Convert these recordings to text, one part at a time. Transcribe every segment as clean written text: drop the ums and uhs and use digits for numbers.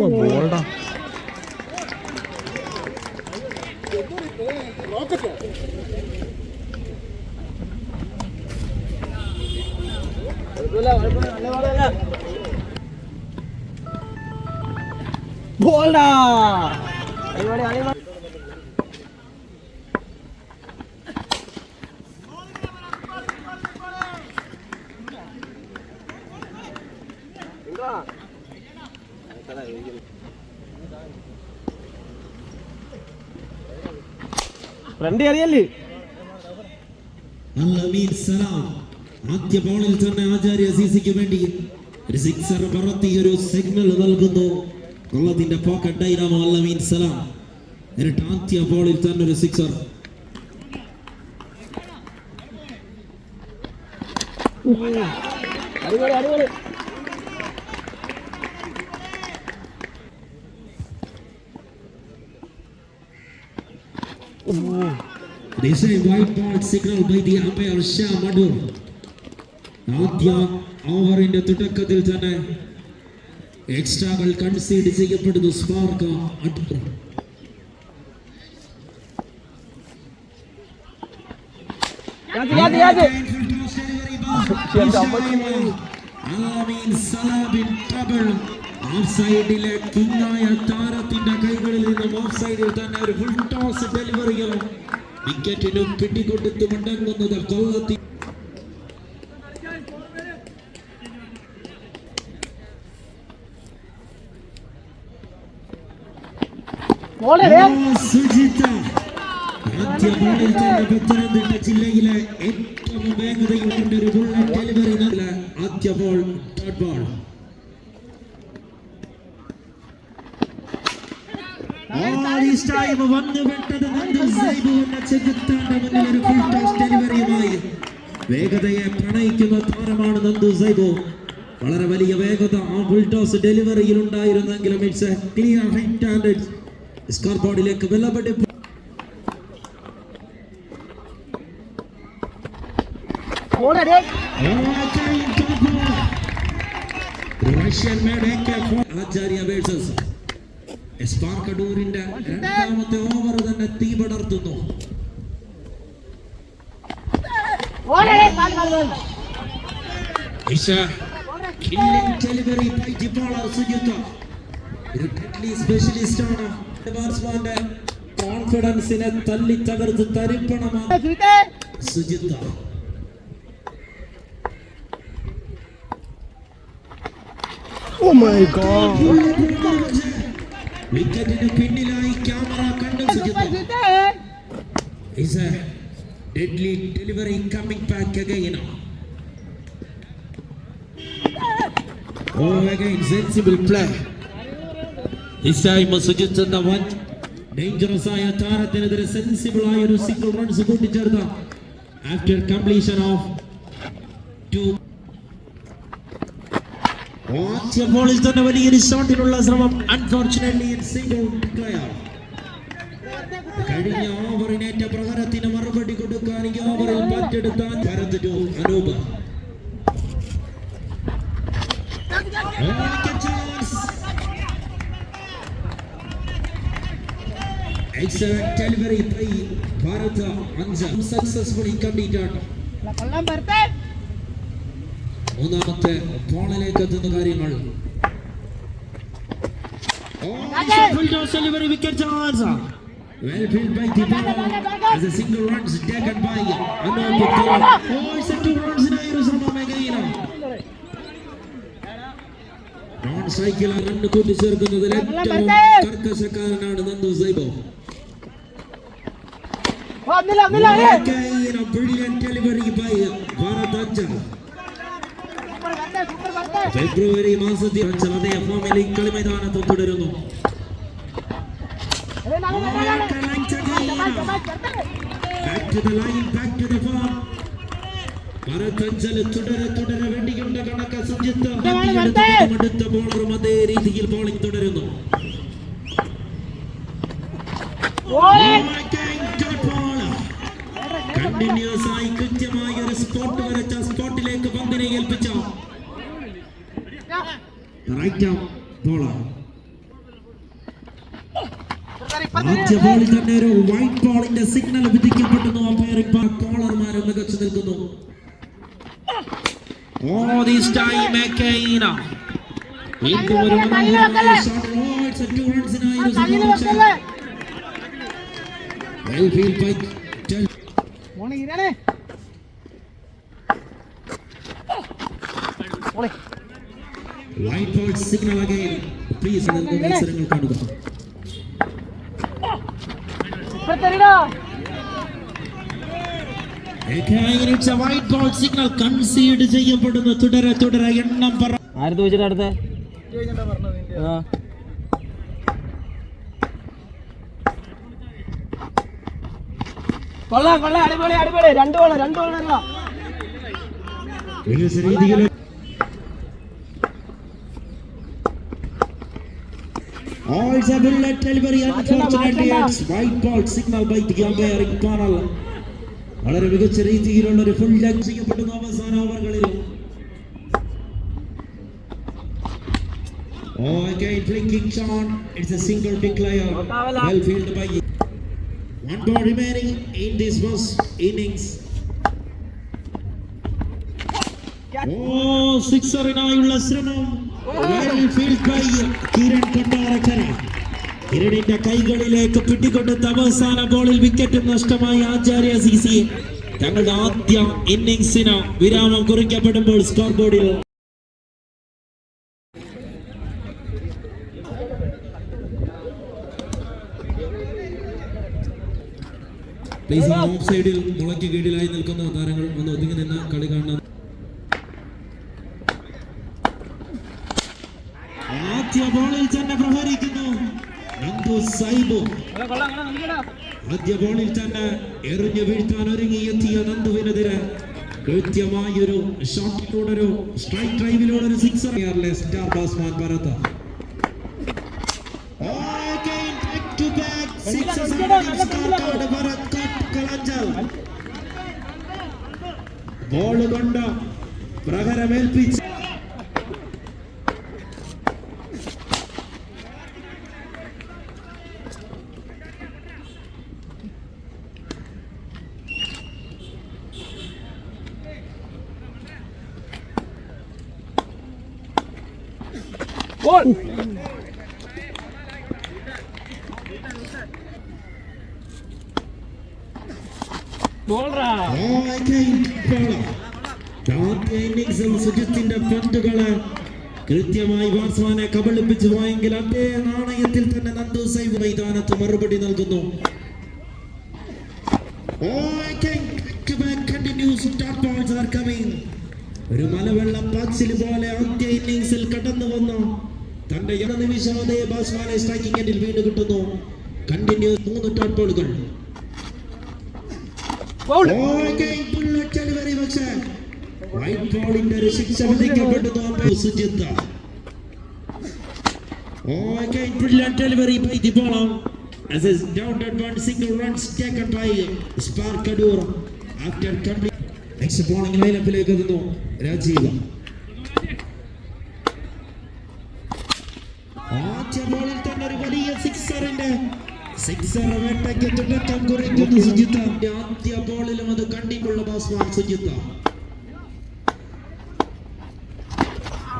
ബോൾഡാ. ബോൾഡാ. Front അറിയല്ലേ. ആദ്യ ബോളിൽ തന്നെ ആചാര്യ സിസിക്ക് വേണ്ടി ഒരു സിക്സർ പറത്തി ഒരു സിഗ്നൽ നൽകുന്നു. കൊള്ളത്തിന്റെ പോക്കറ്റ് ഡൈനാമോ അല്ലമീൻ സലാം. എന്നിട്ട് ആദ്യ ബോളിൽ തന്നെ ഒരു sixer. This is white ball signal by the umpire Shah Madur. ആദ്യ ഓവറിന്റെ തുടക്കത്തിൽ തന്നെ എക്സ്ട്രാകൾ കൺസീഡ് ചെയ്യപ്പെടുന്നു. സ്പാർക്ക് ഓഫ്സൈഡിലെ കിങ്ങായ താരത്തിന്റെ കൈകളിൽ നിന്നും ഓഫ്സൈഡിൽ തന്നെ ഒരു ഫുൾ ടോസ് ഡെലിവറികളും വിക്കറ്റിനും പിടികൊടുത്ത് മടങ്ങുന്നത് കൊല്ലത്തി. സുജിത ആദ്യ ബോളിൽ തന്നെ പത്തനംതിട്ട ജില്ലയിലെ ഏറ്റവും വേഗതയുള്ള ഒരു ബുള്ളറ്റ് ഡെലിവറി. ആദ്യ ബോൾ തേർഡ് ബോൾ. വേഗതയെ പ്രണയിക്കുന്ന താരമാണ് നന്ദു സൈബു. വളരെ വലിയ വേഗത ആ ഫുൾ ടോസ് ഡെലിവറിയിൽ ഉണ്ടായിരുന്നെങ്കിലും it's A clear hit and score ബോർഡിലേക്ക് വിലപെടി. റഷ്യൻ ആചാര്യ വേഴ്സസ് എസ്പാർക്കഡൂരിന്റെ രണ്ടാമത്തെ ഓവർ തന്നെ തീ പടർത്തുന്നു. Delivery by the bowler Sujitha. ഒരു ഡെഡ്ലി സ്പെഷ്യലിസ്റ്റ് ആണ്. ബാറ്റ്സ്മാന്റെ കോൺഫിഡൻസിനെ തല്ലി തകർത്ത് തരിപ്പണമാണ് സുജിത. Oh my God. വിക്കറ്റിന് പിന്നിലായി ക്യാമറ കണ്ടു Sujitha. Is a deadly delivery coming back again. Oh, again sensible play. This time Sujith എന്ന വൻ ഡേഞ്ചറസ് ആയ താരത്തിനെതിരെ സെൻസിബിൾ ആയ ഒരു സിംഗിൾ റൺസ് കൂട്ടിച്ചേർത്ത ആഫ്റ്റർ കംപ്ലീഷൻ ഓഫ് 2. ആദ്യ ബോളിൽ തന്നെ വലിയൊരു ഷോട്ടിനുള്ള ശ്രമം. Unfortunately single declare. കഴിഞ്ഞ ഓവറിനേറ്റ പ്രഹരത്തിന് മറുപടി കൊടുക്കാൻ ഈ ഓവറിൽ പറ്റെടുത്താൻ Bharath to Anoop. Excellent delivery by Bharat Anja. Successfully completed. മൂന്നാമത്തെ ബോളിലേക്ക് എത്തുന്ന കാര്യങ്ങൾ. Delivery wicket chance. Well fielded by the bowler as a single runs taken by Anup. Oh, it's a 2 runs in a ശ്രമം again. നോൺ സൈക്കിൾ റൺ കൂട്ടിച്ചേർക്കുന്നതിൽ ഏറ്റവും കർക്കശക്കാരനാണ് Nandu സൈബോ. Brilliant delivery by Bharat Anja. ഫെബ്രുവരി മാസത്തിൽ അതേ ഫോമിൽ കളി മൈതാനത്ത് തുടരുന്നു. Back to the line, back to the form. Bharat Anja തുടരെ വെടിയുണ്ട കണക്ക സുജിത്ത് അടുത്ത ബോളറും അതേ രീതിയിൽ ബോളിംഗ് തുടരുന്നു. കണ്ടിന്യൂസ് ആയി കൃത്യമായ ഒരു സ്പോട്ട് വരച്ച സ്പോട്ടിലേക്ക് പന്തിനെ ഏൽപ്പിച്ച റൈറ്റ് ആം ബോളർ. ആദ്യ ബോളിൽ തന്നെ ഒരു വൈറ്റ് ബോളിന്റെ സിഗ്നൽ വിധിക്കപ്പെടുന്നു. അമ്പയറിംഗ് കോളർമാരും മികച്ചു നിൽക്കുന്നു. This time Mekina വീണ്ടും ഒരു മനോഹരമായ ഷോട്ട്. It's a 2 runs ആയിരുന്നു. Well field by മോനെ ഇരാനെ white ball signal again. Please മത്സരങ്ങൾ കാണുക. Again it's a white ball signal. Concede ചെയ്യപ്പെടുന്നു. തുടരെ എണ്ണം പറ. ആര് ചോദിച്ചിട്ട് അടുത്ത കൊള്ളാം അടിപൊളി 2 ബോൾ രീതിയിൽ It's a bullet delivery. Unfortunately, it's white ball signal by the umpiring panel. വളരെ മികച്ച രീതിയിലുള്ള ഒരു ഫുൾ ലെഗ് ചെയ്യപ്പെടുന്ന അവസാന ഓവറുകളിൽ. Again flicking shot. It's a single declare. Well fielded by 1 ball remaining in this first innings. സിക്സറിനായുള്ള ശ്രമം. Well fielded by Kiran Kottarakkara. കിരണിന്റെ കൈകളിലേക്ക് പിടികൊടുത്ത അവസാന ബോളിൽ വിക്കറ്റ് നഷ്ടമായ ആചാര്യ സിസി തങ്ങളുടെ ആദ്യ ഇന്നിംഗ്സിന് വിരാമം കുറിക്കപ്പെടുമ്പോൾ സ്കോർ ബോർഡിൽ ഓഫ് സൈഡിൽ മുളയ്ക്ക് കീഴിലായി നിൽക്കുന്ന താരങ്ങൾ ഒന്ന് ഒതുങ്ങി നിന്ന് കളി കാണണം. ആദ്യ ബോളിൽ തന്നെ പ്രഹരിക്കുന്നു നന്ദു സൈബു. ആദ്യ ബോളിൽ തന്നെ എറിഞ്ഞു വീഴ്ത്താൻ ഒരുങ്ങിയെത്തിയ നന്ദുവിനെതിരെ കൃത്യമായൊരു ഷോട്ടിലൂടെ ഒരു സ്ട്രൈക്ക് ഡ്രൈവിലൂടെ ഒരു sixer. Star batsman Bharath. Ball കൊണ്ട് പ്രഹരമേൽപ്പിച്ച് Ball. സുജിത്തിന്റെ പന്തുകള് കൃത്യമായി ബാറ്റ്സ്മാനെ കബളിപ്പിച്ചു പോയെങ്കിൽ അതേ നാണയത്തിൽ തന്നെ നന്ദു സൈബ് മൈതാനത്ത് മറുപടി നൽകുന്നു. ഒരു മലവെള്ള പാച്ചിൽ പോലെ ആദ്യ ഇന്നിംഗ്സിൽ കടന്നു വന്നു തന്റെ നിമിഷം അതേ ബാറ്റ്സ്മാനെ സ്ട്രൈക്കിംഗ് എൻഡിൽ വീണ്ടും കിട്ടുന്നു. കണ്ടിന്യൂസ് 3 ഡോട്ട് ബോളുകൾ. പക്ഷേ വൈറ്റ് ബോളിന്റെ ഒരു ശിക്ഷ വിധിക്കപ്പെടുന്നു. Sujith brilliant delivery by the bowler as is downed 1 single runs taken by Spark Kadur after complete. Next bowling lineup-ലേക്ക് എത്തുന്നു രാജീവ്. ആദ്യ ബോളിൽ തന്നെ ഒരു വലിയ സിക്സർ വേട്ടയ്ക്ക് തുടക്കം കുറിക്കുന്നു സുജിത്ത്. ആദ്യ ബോളിലും അത് കണ്ടിട്ടുള്ള batsman Sujith.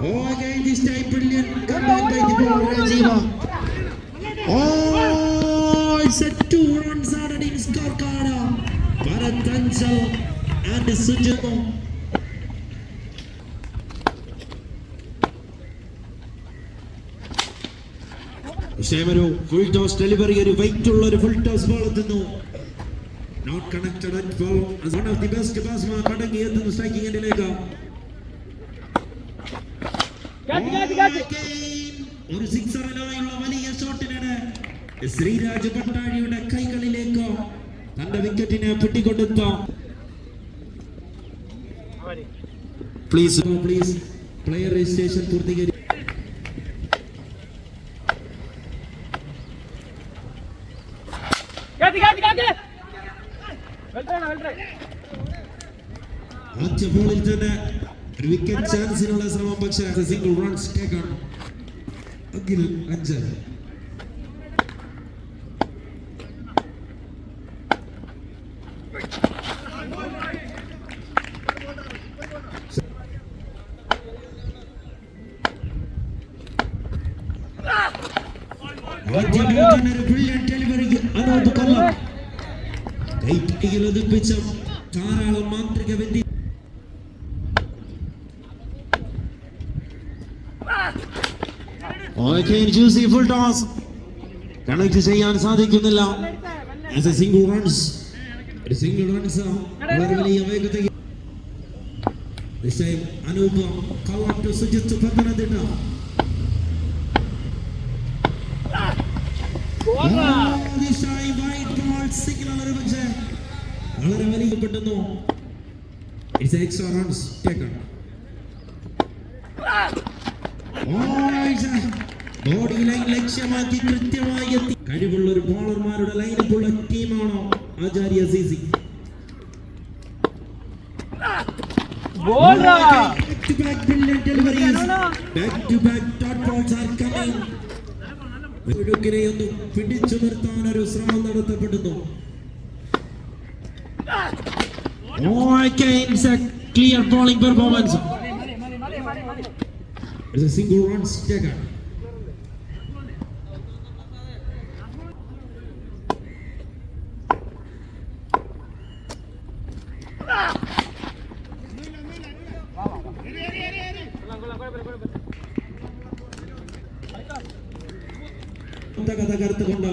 Again this time brilliant comeback by the bowler Rajiva. It's a 2 runs added in scorecard. Bharat Anchal and Sujit. ഒരു ഫുൾ ടോസ് ഡെലിവറി, ഒരു വെയിറ്റ് ഉള്ള ഒരു ഫുൾ ടോസ് ബോൾ എത്തുന്നു. Not connected at ball. One of the best batsman മടങ്ങി എത്തുന്നു striking എൻഡിലേക്ക്. ഒരു സിക്സറിനായുള്ള വലിയ ഷോട്ടിനാണ് ശ്രീരാജ് പട്ടാഴിയുടെ കൈകളിലേക്ക് തന്റെ വിക്കറ്റിനെ പിടികൊടുത്ത. പ്ലീസ് പ്ലെയർ രജിസ്ട്രേഷൻ പൂർത്തീകരിക്കും. ആദ്യ ബോളിൽ തന്നെ ഒരു വിക്കറ്റ് ചാൻസിനുള്ള ശ്രമം, പക്ഷേ single runs taken. Akhil Anchal ആദ്യ ബോൾ തന്നെ ഒരു ബ്രില്യന്റ് ഡെലിവറി അനൂപ് കൊല്ലം കൈപ്പിടിയിൽ ഒതുപ്പിച്ച ധാരാളം മാന്ത്രിക വിദ്യ. Juicy full toss കണക്ട് ചെയ്യാൻ സാധിക്കുന്നില്ല. As a single runs വളരെ വലിയ വേഗതയിൽ this time അനൂപ് കള്ളം to Sujith Pathanamthitta. This time white ball signal ഒരു പക്ഷേ വളരെ വലിയ പെട്ടെന്നു. It's extra runs taken. Body line ലക്ഷ്യമാക്കി കൃത്യമായി എത്തി. കഴിവുള്ള ഒരു ബോളർമാരുടെ ലൈനപ്പുള്ള ടീമാണോ ആചാര്യ സിസി? ഒന്ന് പിടിച്ചു നിർത്താൻ ഒരു ശ്രമം നടത്തപ്പെടുന്നു. Clear bowling performance. It's a single runs taken. തകർത്തുകൊണ്ട്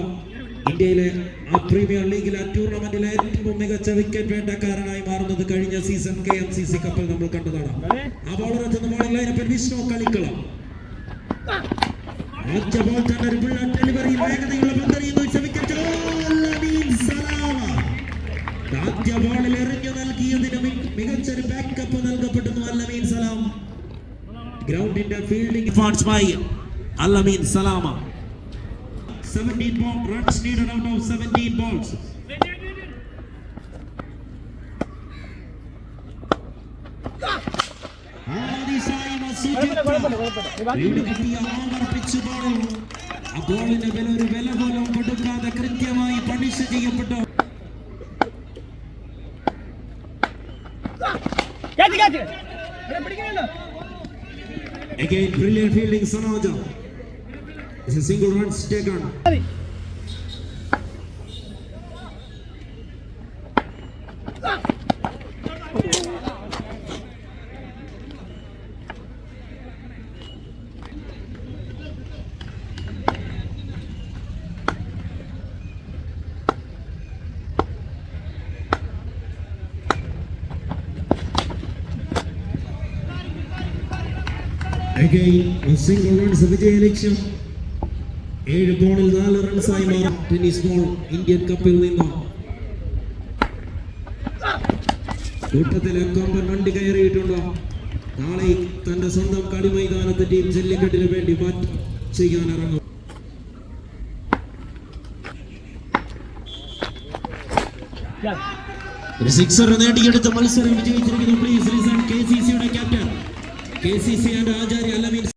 ഇന്ത്യയിലെ ആ പ്രീമിയർ ലീഗിലെ ആ ടൂർണമെന്റിലെ ഏറ്റവും മികച്ച വിക്കറ്റ് വേട്ടക്കാരനായി മാറുന്നത് കഴിഞ്ഞ സീസൺ KMCC കപ്പിൽ നമ്മൾ കണ്ടതാണ്. ആ ബോളർ എത്തുന്ന ബോളിംഗ് ലൈനപ്പിൽ വിഷ്ണു കളിക്കളം. ആദ്യ ബോൾ തന്നെ ഒരു ബുള്ളറ്റ് ഡെലിവറി വേഗതയുള്ള പന്തെറിയുന്നു. ആദ്യ ബോളിൽ എറിഞ്ഞു നൽകിയതിന് മികച്ചൊരു ബാക്കപ്പ് നൽകപ്പെടുന്നു അല്ലമീൻ സലാം. ഗ്രൗണ്ടിന്റെ ഫീൽഡിംഗ് ഫാൻസുമായി അല്ലമീൻ സലാമ. 17 runs needed out of 17 balls. ബോളിന് ഒരു വില പോലും കൊടുക്കാതെ കൃത്യമായി പണിഷ് ചെയ്യപ്പെട്ടു. Again brilliant fielding Sanoja. It's a single runs taken. Again a single runs വിജയ ലക്ഷ്യം. 7 ബോളിൽ 4 റൺസായി മാറും ടെന്നീസ് ബോൾ ഇന്ത്യൻ കപ്പിൽ നിന്ന്. കൂട്ടത്തിലെ കൊമ്പൻ വണ്ടി കയറിയിട്ടുണ്ടോ? നാളെ തന്റെ സ്വന്തം കളി മൈതാനത്തെ ടീം ജല്ലിക്കെട്ടിന് വേണ്ടി ബാറ്റ് ചെയ്യാൻ ഇറങ്ങും. ഒരു സിക്സർ നേടിയെടുത്ത് മത്സരം വിജയിച്ചിരിക്കുന്നു. പ്ലീസ് ലിസൺ KCCയുടെ captain KCC and Acharya Allameen